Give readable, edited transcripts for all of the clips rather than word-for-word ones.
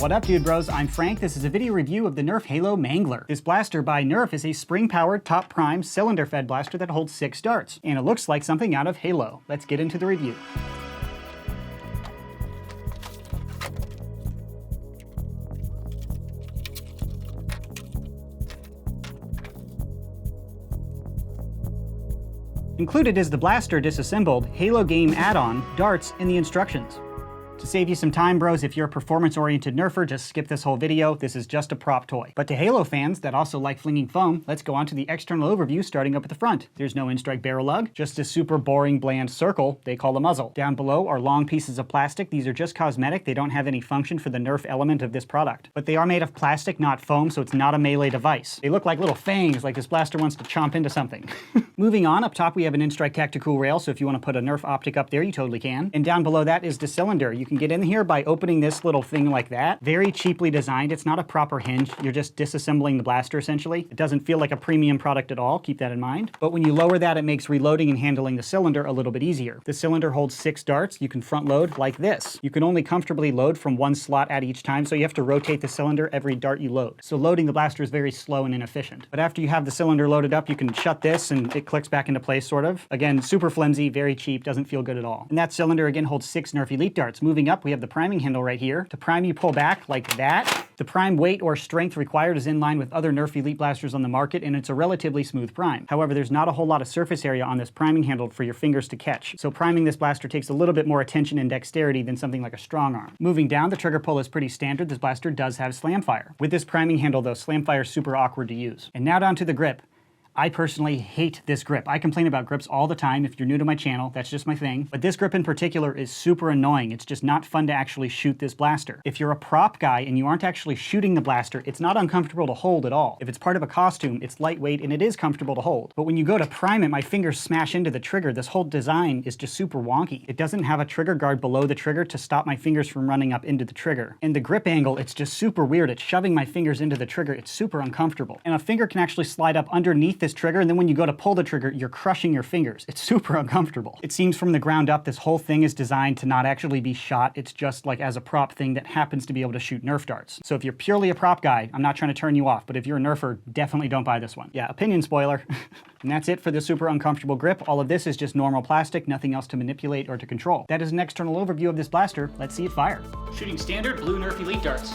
What up, dude bros? I'm Frank. This is a video review of the Nerf Halo Mangler. This blaster by Nerf is a spring-powered, top-prime, cylinder-fed blaster that holds 6 darts, and it looks like something out of Halo. Let's get into the review. Included is the blaster disassembled, Halo game add-on, darts, and the instructions. To save you some time, bros, if you're a performance-oriented nerfer, just skip this whole video. This is just a prop toy. But to Halo fans that also like flinging foam, let's go on to the external overview starting up at the front. There's no in-strike barrel lug, just a super boring, bland circle they call a muzzle. Down below are long pieces of plastic. These are just cosmetic. They don't have any function for the Nerf element of this product. But they are made of plastic, not foam, so it's not a melee device. They look like little fangs, like this blaster wants to chomp into something. Moving on, up top we have an in-strike tactical rail, so if you want to put a Nerf optic up there, you totally can. And down below that is the cylinder. You can get in here by opening this little thing like that. Very cheaply designed. It's not a proper hinge. You're just disassembling the blaster, essentially. It doesn't feel like a premium product at all. Keep that in mind. But when you lower that, it makes reloading and handling the cylinder a little bit easier. The cylinder holds 6 darts. You can front load like this. You can only comfortably load from one slot at each time, so you have to rotate the cylinder every dart you load. So loading the blaster is very slow and inefficient. But after you have the cylinder loaded up, you can shut this and it clicks back into place, sort of. Again, super flimsy, very cheap, doesn't feel good at all. And that cylinder, again, holds 6 Nerf Elite darts. Moving up, we have the priming handle right here. To prime, you pull back like that. The prime weight or strength required is in line with other Nerf Elite blasters on the market, and it's a relatively smooth prime. However, there's not a whole lot of surface area on this priming handle for your fingers to catch. So priming this blaster takes a little bit more attention and dexterity than something like a strong arm. Moving down, the trigger pull is pretty standard. This blaster does have slam fire. With this priming handle, though, slam fire is super awkward to use. And now down to the grip. I personally hate this grip. I complain about grips all the time. If you're new to my channel, that's just my thing. But this grip in particular is super annoying. It's just not fun to actually shoot this blaster. If you're a prop guy and you aren't actually shooting the blaster, it's not uncomfortable to hold at all. If it's part of a costume, it's lightweight and it is comfortable to hold. But when you go to prime it, my fingers smash into the trigger. This whole design is just super wonky. It doesn't have a trigger guard below the trigger to stop my fingers from running up into the trigger. And the grip angle, it's just super weird. It's shoving my fingers into the trigger. It's super uncomfortable. And a finger can actually slide up underneath this trigger, and then when you go to pull the trigger, you're crushing your fingers. It's super uncomfortable. It seems from the ground up, this whole thing is designed to not actually be shot. It's just like as a prop thing that happens to be able to shoot Nerf darts. So if you're purely a prop guy, I'm not trying to turn you off, but if you're a Nerfer, definitely don't buy this one. Yeah, opinion spoiler. And that's it for the super uncomfortable grip. All of this is just normal plastic, nothing else to manipulate or to control. That is an external overview of this blaster. Let's see it fire. Shooting standard blue Nerf Elite darts.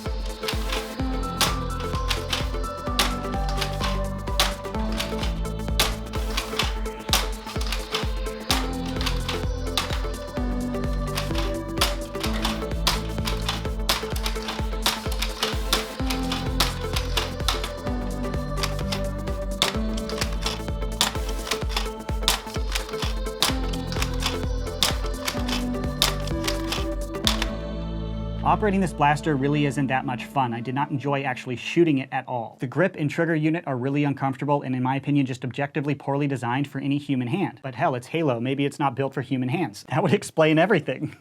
Operating this blaster really isn't that much fun. I did not enjoy actually shooting it at all. The grip and trigger unit are really uncomfortable and in my opinion just objectively poorly designed for any human hand. But hell, it's Halo. Maybe it's not built for human hands. That would explain everything.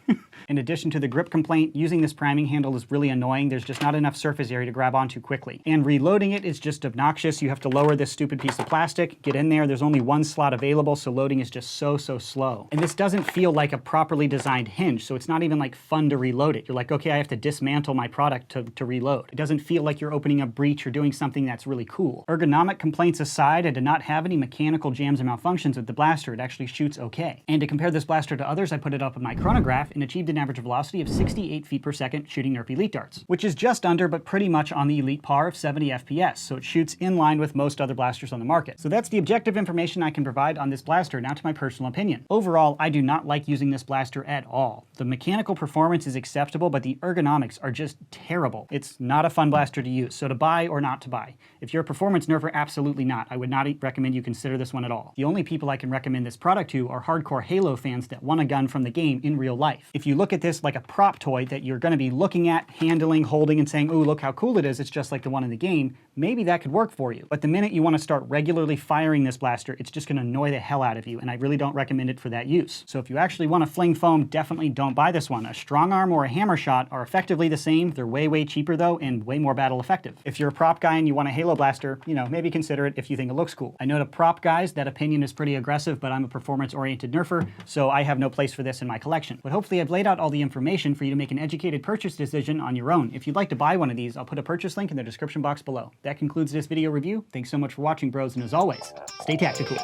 In addition to the grip complaint, using this priming handle is really annoying. There's just not enough surface area to grab onto quickly. And reloading it is just obnoxious. You have to lower this stupid piece of plastic, get in there. There's only one slot available, so loading is just so slow. And this doesn't feel like a properly designed hinge, so it's not even like fun to reload it. You're like, okay, I have to dismantle my product to reload. It doesn't feel like you're opening a breech or doing something that's really cool. Ergonomic complaints aside, I did not have any mechanical jams or malfunctions with the blaster. It actually shoots okay. And to compare this blaster to others, I put it up in my chronograph and achieved an average velocity of 68 feet per second shooting Nerf Elite darts, which is just under but pretty much on the Elite par of 70 FPS, so it shoots in line with most other blasters on the market. So that's the objective information I can provide on this blaster. Now to my personal opinion. Overall, I do not like using this blaster at all. The mechanical performance is acceptable, but the ergonomics are just terrible. It's not a fun blaster to use, so to buy or not to buy. If you're a performance nerfer, absolutely not. I would not recommend you consider this one at all. The only people I can recommend this product to are hardcore Halo fans that want a gun from the game in real life. If you look at this like a prop toy that you're going to be looking at, handling, holding, and saying, ooh, look how cool it is, it's just like the one in the game, maybe that could work for you. But the minute you want to start regularly firing this blaster, it's just going to annoy the hell out of you, and I really don't recommend it for that use. So if you actually want to fling foam, definitely don't buy this one. A strong arm or a hammer shot are effectively the same. They're way cheaper though, and way more battle effective. If you're a prop guy and you want a Halo blaster, you know, maybe consider it if you think it looks cool. I know to prop guys, that opinion is pretty aggressive, but I'm a performance-oriented nerfer, so I have no place for this in my collection. But hopefully I've laid out all the information for you to make an educated purchase decision on your own. If you'd like to buy one of these, I'll put a purchase link in the description box below. That concludes this video review. Thanks so much for watching, bros, and as always, stay tactical.